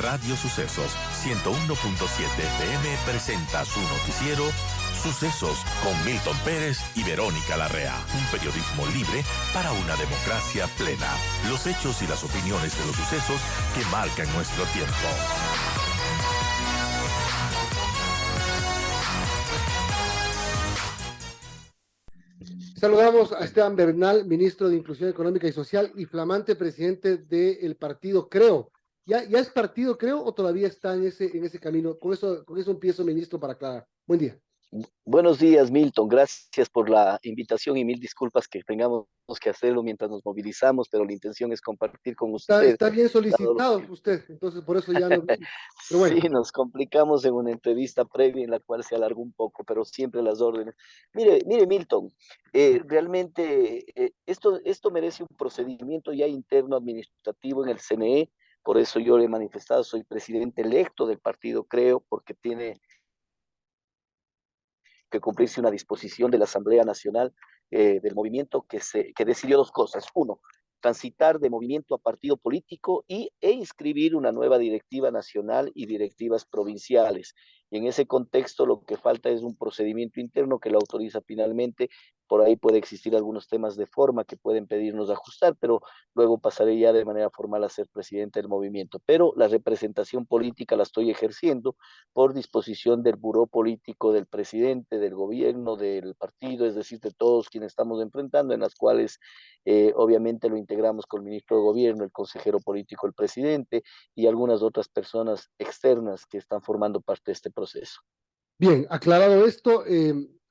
Radio Sucesos 101.7 FM presenta su noticiero Sucesos con Milton Pérez y Verónica Larrea. Un periodismo libre para una democracia plena. Los hechos y las opiniones de los sucesos que marcan nuestro tiempo. Saludamos a Esteban Bernal, ministro de Inclusión Económica y Social y flamante presidente del partido Creo. ¿Ya es partido Creo o todavía está en ese camino? Con eso empiezo, ministro, para aclarar. Buen día. Buenos días, Milton. Gracias por la invitación y mil disculpas que tengamos que hacerlo mientras nos movilizamos, pero la intención es compartir con usted. Está bien solicitado usted, entonces por eso ya no... Pero bueno. Sí, nos complicamos en una entrevista previa en la cual se alargó un poco, pero siempre las órdenes. Mire, Milton, realmente esto merece un procedimiento ya interno administrativo en el CNE, por eso yo le he manifestado, soy presidente electo del partido Creo, porque tiene que cumplirse una disposición de la Asamblea Nacional del movimiento que decidió dos cosas. Uno, transitar de movimiento a partido político e inscribir una nueva directiva nacional y directivas provinciales. Y en ese contexto lo que falta es un procedimiento interno que lo autoriza finalmente. Por ahí puede existir algunos temas de forma que pueden pedirnos ajustar, pero luego pasaré ya de manera formal a ser presidente del movimiento. Pero la representación política la estoy ejerciendo por disposición del buró político del presidente, del gobierno, del partido, es decir, de todos quienes estamos enfrentando, en las cuales obviamente lo integramos con el ministro de gobierno, el consejero político, el presidente y algunas otras personas externas que están formando parte de este proceso. Bien, aclarado esto,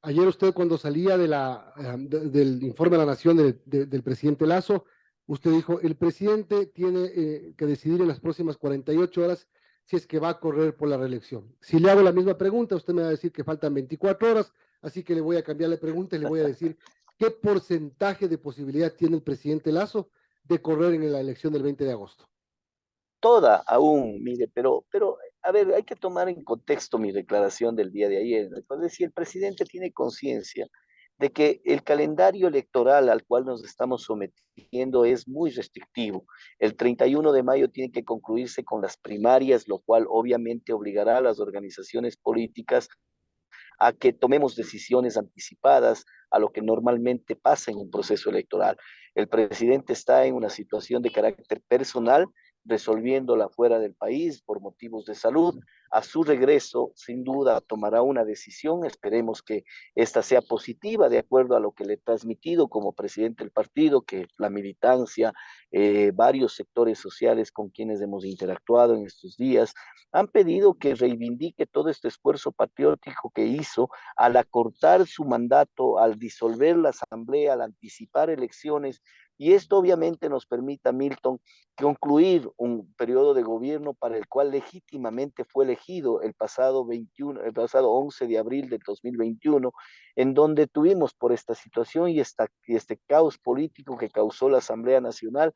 ayer usted cuando salía del informe de la Nación del presidente Lasso, usted dijo, el presidente tiene que decidir en las próximas 48 horas si es que va a correr por la reelección. Si le hago la misma pregunta, usted me va a decir que faltan 24 horas, así que le voy a cambiar la pregunta y le voy a decir qué porcentaje de posibilidad tiene el presidente Lasso de correr en la elección del 20 de agosto. Toda aún, mire, pero a ver, hay que tomar en contexto mi declaración del día de ayer. Entonces, si el presidente tiene conciencia de que el calendario electoral al cual nos estamos sometiendo es muy restrictivo. El 31 de mayo tiene que concluirse con las primarias, lo cual obviamente obligará a las organizaciones políticas a que tomemos decisiones anticipadas a lo que normalmente pasa en un proceso electoral. El presidente está en una situación de carácter personal, resolviéndola fuera del país por motivos de salud. A su regreso, sin duda, tomará una decisión. Esperemos que esta sea positiva, de acuerdo a lo que le he transmitido como presidente del partido, que la militancia, varios sectores sociales con quienes hemos interactuado en estos días, han pedido que reivindique todo este esfuerzo patriótico que hizo al acortar su mandato, al disolver la asamblea, al anticipar elecciones, y esto obviamente nos permite a Milton concluir un periodo de gobierno para el cual legítimamente fue elegido el pasado 11 de abril del 2021, en donde tuvimos por esta situación y este caos político que causó la Asamblea Nacional,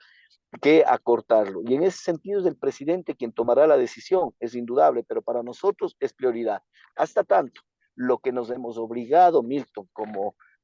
que acortarlo. Y en ese sentido es el presidente quien tomará la decisión, es indudable, pero para nosotros es prioridad. Hasta tanto, lo que nos hemos obligado, Milton,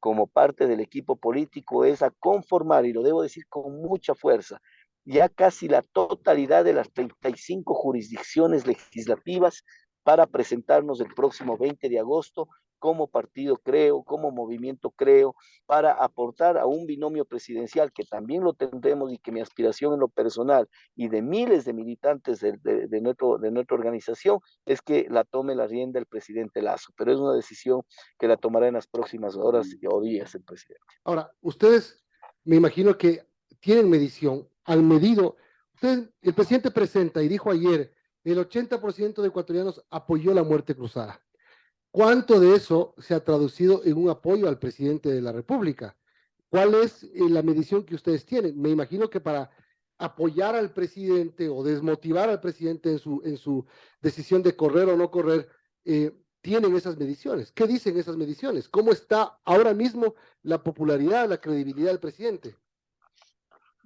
como parte del equipo político, es a conformar, y lo debo decir con mucha fuerza, ya casi la totalidad de las 35 jurisdicciones legislativas para presentarnos el próximo 20 de agosto como partido Creo, como movimiento Creo, para aportar a un binomio presidencial que también lo tendremos y que mi aspiración en lo personal y de miles de militantes de nuestra organización es que la tome la rienda el presidente Lasso, pero es una decisión que la tomará en las próximas horas o días el presidente. Ahora, ustedes me imagino que tienen medición, han medido, el presidente presenta y dijo ayer, el 80% de ecuatorianos apoyó la muerte cruzada. ¿Cuánto de eso se ha traducido en un apoyo al presidente de la República? ¿Cuál es la medición que ustedes tienen? Me imagino que para apoyar al presidente o desmotivar al presidente en su decisión de correr o no correr, tienen esas mediciones. ¿Qué dicen esas mediciones? ¿Cómo está ahora mismo la popularidad, la credibilidad del presidente?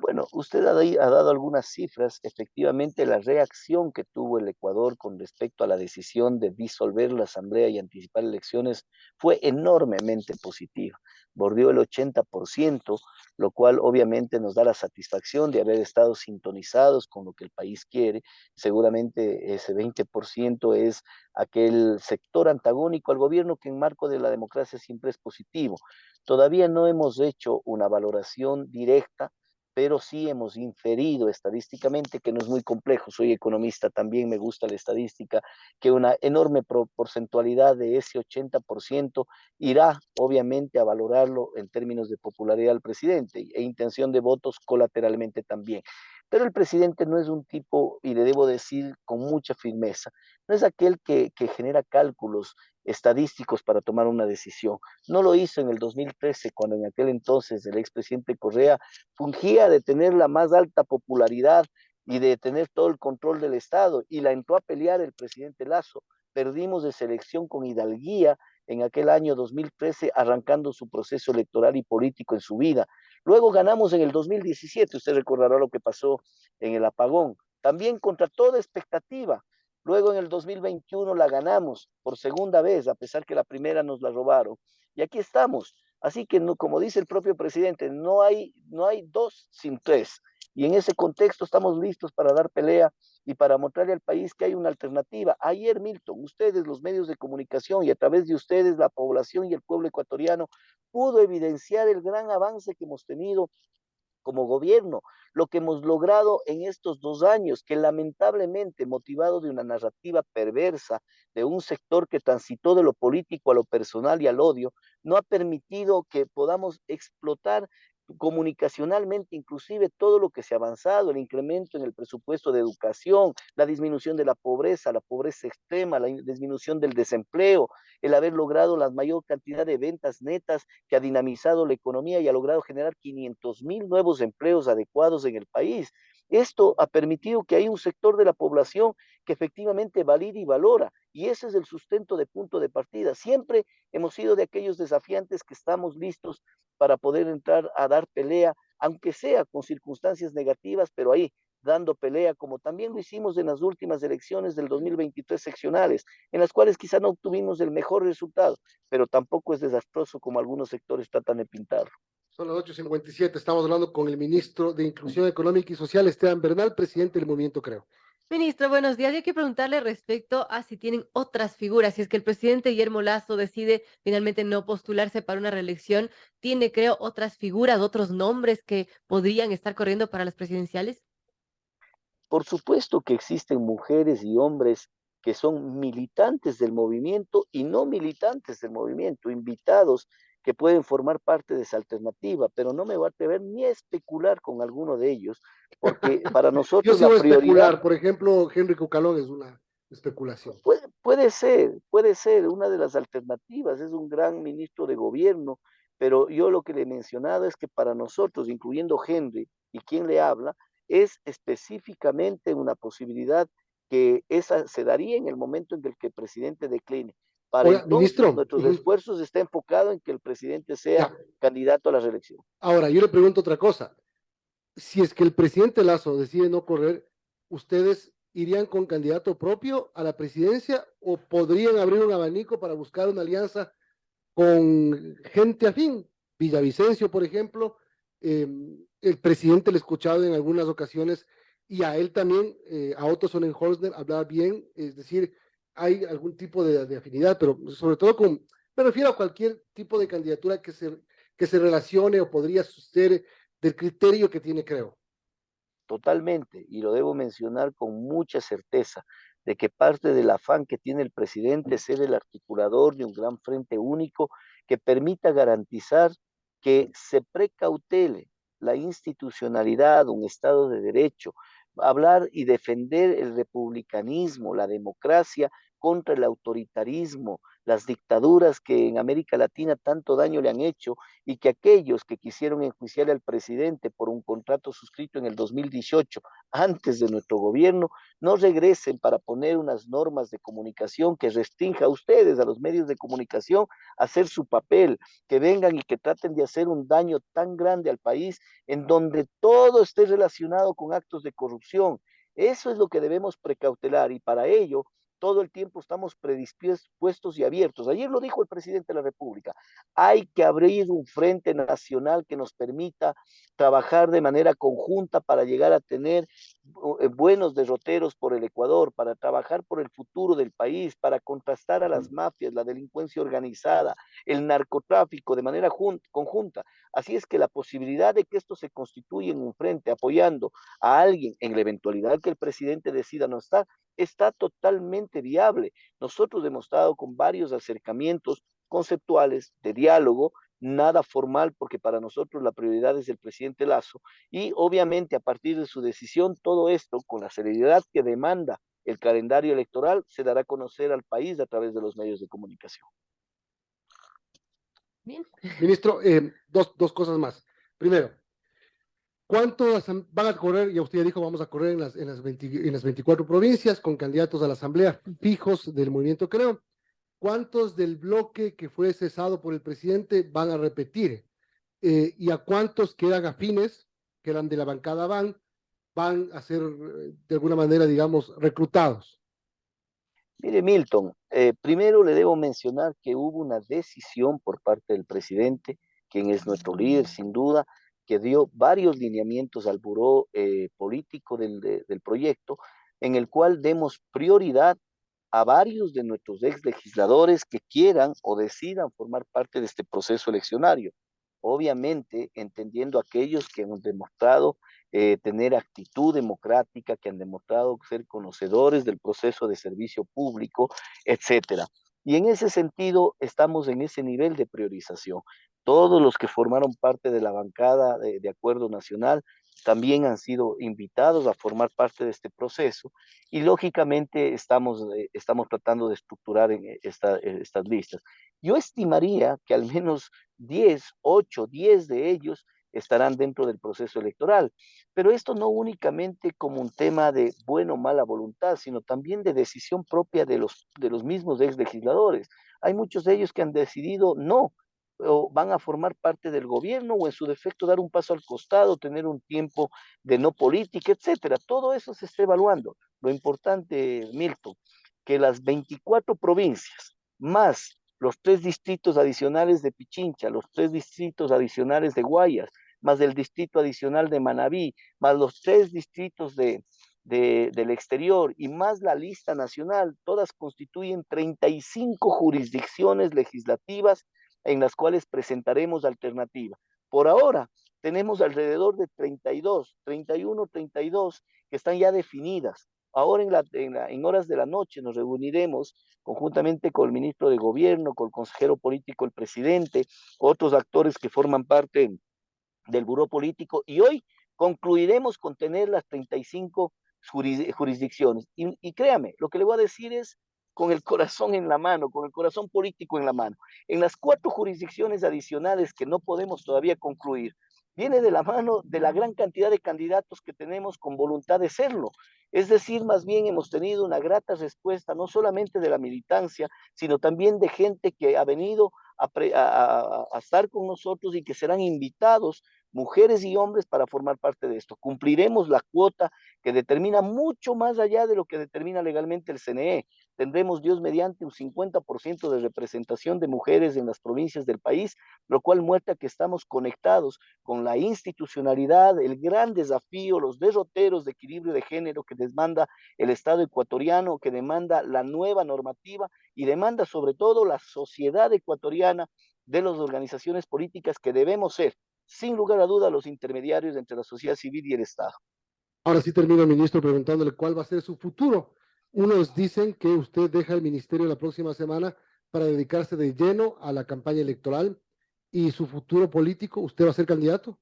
Bueno, usted ha dado algunas cifras. Efectivamente, la reacción que tuvo el Ecuador con respecto a la decisión de disolver la Asamblea y anticipar elecciones fue enormemente positiva. Bordeó el 80%, lo cual obviamente nos da la satisfacción de haber estado sintonizados con lo que el país quiere. Seguramente ese 20% es aquel sector antagónico al gobierno que en marco de la democracia siempre es positivo. Todavía no hemos hecho una valoración directa, pero sí hemos inferido estadísticamente, que no es muy complejo, soy economista, también me gusta la estadística, que una enorme porcentualidad de ese 80% irá obviamente a valorarlo en términos de popularidad al presidente e intención de votos colateralmente también. Pero el presidente no es un tipo, y le debo decir con mucha firmeza, no es aquel que genera cálculos estadísticos para tomar una decisión. No lo hizo en el 2013, cuando en aquel entonces el expresidente Correa fungía de tener la más alta popularidad y de tener todo el control del Estado, y la entró a pelear el presidente Lazo. Perdimos de selección con hidalguía en aquel año 2013, arrancando su proceso electoral y político en su vida. Luego ganamos en el 2017, usted recordará lo que pasó en el apagón, también contra toda expectativa. Luego en el 2021 la ganamos por segunda vez, a pesar que la primera nos la robaron. Y aquí estamos. Así que, no, como dice el propio presidente, no hay dos sin tres. Y en ese contexto estamos listos para dar pelea y para mostrarle al país que hay una alternativa. Ayer, Milton, ustedes, los medios de comunicación, y a través de ustedes, la población y el pueblo ecuatoriano, pudo evidenciar el gran avance que hemos tenido como gobierno, lo que hemos logrado en estos 2 años, que lamentablemente, motivado de una narrativa perversa de un sector que transitó de lo político a lo personal y al odio, no ha permitido que podamos explotar comunicacionalmente inclusive todo lo que se ha avanzado, el incremento en el presupuesto de educación, la disminución de la pobreza extrema, la disminución del desempleo, el haber logrado la mayor cantidad de ventas netas que ha dinamizado la economía y ha logrado generar 500,000 nuevos empleos adecuados en el país. Esto ha permitido que hay un sector de la población que efectivamente valida y valora, y ese es el sustento de punto de partida. Siempre hemos sido de aquellos desafiantes que estamos listos para poder entrar a dar pelea, aunque sea con circunstancias negativas, pero ahí dando pelea, como también lo hicimos en las últimas elecciones del 2023 seccionales, en las cuales quizá no obtuvimos el mejor resultado, pero tampoco es desastroso como algunos sectores tratan de pintarlo. Son las 8:57. Estamos hablando con el ministro de Inclusión Económica y Social, Esteban Bernal, presidente del Movimiento Creo. Ministro, buenos días. Yo hay que preguntarle respecto a si tienen otras figuras. Si es que el presidente Guillermo Lazo decide finalmente no postularse para una reelección, ¿tiene, creo, otras figuras, otros nombres que podrían estar corriendo para las presidenciales? Por supuesto que existen mujeres y hombres que son militantes del movimiento y no militantes del movimiento, invitados que pueden formar parte de esa alternativa, pero no me voy a atrever ni a especular con alguno de ellos, porque para Yo nosotros sí la voy a prioridad especular. Por ejemplo, Henry Cucalón es una especulación. puede ser una de las alternativas, es un gran ministro de gobierno, pero yo lo que le he mencionado es que para nosotros, incluyendo Henry y quien le habla, es específicamente una posibilidad que esa se daría en el momento en el que el presidente decline. Para Oiga, entonces, ministro, nuestros esfuerzos están enfocados en que el presidente sea ya. candidato a la reelección. Ahora, yo le pregunto otra cosa. Si es que el presidente Lazo decide no correr, ¿ustedes irían con candidato propio a la presidencia o podrían abrir un abanico para buscar una alianza con gente afín? Villavicencio, por ejemplo, el presidente le he escuchado en algunas ocasiones y a él también, a Otto Sonnenholzner, hablar bien, es decir, hay algún tipo de afinidad, pero sobre todo me refiero a cualquier tipo de candidatura que se relacione o podría ser del criterio que tiene, creo. Totalmente, y lo debo mencionar con mucha certeza, de que parte del afán que tiene el presidente es ser el articulador de un gran frente único que permita garantizar que se precautele la institucionalidad, un Estado de Derecho, hablar y defender el republicanismo, la democracia contra el autoritarismo, las dictaduras que en América Latina tanto daño le han hecho y que aquellos que quisieron enjuiciar al presidente por un contrato suscrito en el 2018, antes de nuestro gobierno, no regresen para poner unas normas de comunicación que restrinja a ustedes, a los medios de comunicación, a hacer su papel, que vengan y que traten de hacer un daño tan grande al país en donde todo esté relacionado con actos de corrupción. Eso es lo que debemos precautelar y para ello todo el tiempo estamos predispuestos y abiertos. Ayer lo dijo el presidente de la República, hay que abrir un frente nacional que nos permita trabajar de manera conjunta para llegar a tener buenos derroteros por el Ecuador, para trabajar por el futuro del país, para contrastar a las mafias, la delincuencia organizada, el narcotráfico de manera conjunta. Así es que la posibilidad de que esto se constituya en un frente apoyando a alguien en la eventualidad que el presidente decida no estar, está totalmente viable. Nosotros hemos estado con varios acercamientos conceptuales de diálogo, nada formal, porque para nosotros la prioridad es el presidente Lazo, y obviamente a partir de su decisión, todo esto, con la celeridad que demanda el calendario electoral, se dará a conocer al país a través de los medios de comunicación. Bien. Ministro, dos cosas más. Primero, ¿cuántos van a correr? Ya usted ya dijo, vamos a correr en las 24 provincias con candidatos a la asamblea fijos del movimiento Creo. ¿Cuántos del bloque que fue cesado por el presidente van a repetir? ¿Y a cuántos quedan afines, que eran de la bancada van a ser de alguna manera, digamos, reclutados? Mire, Milton, primero le debo mencionar que hubo una decisión por parte del presidente, quien es nuestro líder sin duda, que dio varios lineamientos al buró político del proyecto, en el cual demos prioridad a varios de nuestros ex legisladores que quieran o decidan formar parte de este proceso eleccionario. Obviamente, entendiendo aquellos que hemos demostrado tener actitud democrática, que han demostrado ser conocedores del proceso de servicio público, etcétera. Y en ese sentido, estamos en ese nivel de priorización. Todos los que formaron parte de la bancada de Acuerdo Nacional también han sido invitados a formar parte de este proceso y lógicamente estamos tratando de estructurar estas listas. Yo estimaría que al menos 10 de ellos estarán dentro del proceso electoral. Pero esto no únicamente como un tema de buena o mala voluntad, sino también de decisión propia de los mismos ex legisladores. Hay muchos de ellos que han decidido no, o van a formar parte del gobierno o en su defecto dar un paso al costado, tener un tiempo de no política, etcétera. Todo eso se está evaluando. Lo importante, Milton, que las 24 provincias más los 3 distritos adicionales de Pichincha, los 3 distritos adicionales de Guayas, más el distrito adicional de Manabí, más los 3 distritos del exterior y más la lista nacional, todas constituyen 35 jurisdicciones legislativas en las cuales presentaremos alternativa. Por ahora, tenemos alrededor de 32, 31, 32 que están ya definidas. Ahora en horas de la noche nos reuniremos conjuntamente con el ministro de Gobierno, con el consejero político, el presidente, otros actores que forman parte del buró político, y hoy concluiremos con tener las 35 jurisdicciones. Y créame, lo que le voy a decir es con el corazón en la mano, con el corazón político en la mano. En las 4 jurisdicciones adicionales que no podemos todavía concluir, viene de la mano de la gran cantidad de candidatos que tenemos con voluntad de serlo. Es decir, más bien hemos tenido una grata respuesta, no solamente de la militancia, sino también de gente que ha venido a estar con nosotros y que serán invitados, mujeres y hombres, para formar parte de esto. Cumpliremos la cuota que determina mucho más allá de lo que determina legalmente el CNE. Tendremos, Dios mediante, un 50% de representación de mujeres en las provincias del país, lo cual muestra que estamos conectados con la institucionalidad, el gran desafío, los derroteros de equilibrio de género que demanda el Estado ecuatoriano, que demanda la nueva normativa y demanda sobre todo la sociedad ecuatoriana de las organizaciones políticas que debemos ser, sin lugar a duda, los intermediarios entre la sociedad civil y el Estado. Ahora sí termino, ministro, preguntándole cuál va a ser su futuro. Unos dicen que usted deja el ministerio la próxima semana para dedicarse de lleno a la campaña electoral y su futuro político. ¿Usted va a ser candidato?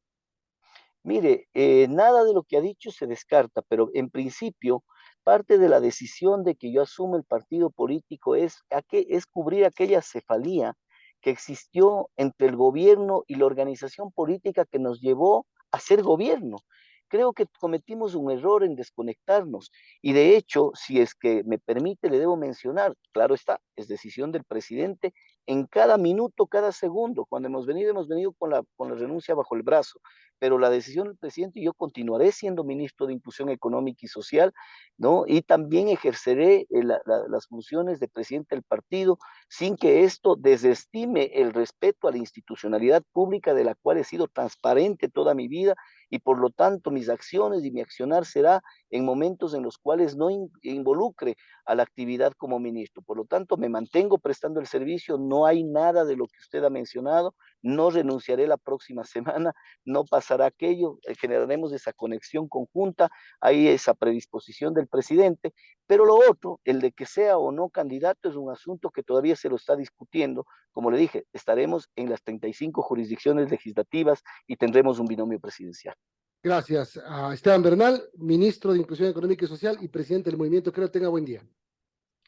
Mire, nada de lo que ha dicho se descarta, pero en principio parte de la decisión de que yo asumo el partido político es cubrir aquella cefalía que existió entre el gobierno y la organización política que nos llevó a ser gobierno. Creo que cometimos un error en desconectarnos y de hecho, si es que me permite, le debo mencionar, claro está, es decisión del presidente en cada minuto, cada segundo. Cuando hemos venido con la renuncia bajo el brazo, pero la decisión del presidente y yo continuaré siendo ministro de Inclusión Económica y Social, ¿no? Y también ejerceré las funciones de presidente del partido sin que esto desestime el respeto a la institucionalidad pública de la cual he sido transparente toda mi vida y por lo tanto mis acciones y mi accionar será en momentos en los cuales no involucre a la actividad como ministro. Por lo tanto, me mantengo prestando el servicio, no hay nada de lo que usted ha mencionado, no renunciaré la próxima semana, no pasará aquello, generaremos esa conexión conjunta, hay esa predisposición del presidente, pero lo otro, el de que sea o no candidato, es un asunto que todavía se lo está discutiendo. Como le dije, estaremos en las 35 jurisdicciones legislativas y tendremos un binomio presidencial. Gracias a Esteban Bernal, ministro de Inclusión Económica y Social y presidente del movimiento. Creo que tenga buen día.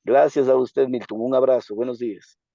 Gracias a usted, Milton. Un abrazo. Buenos días.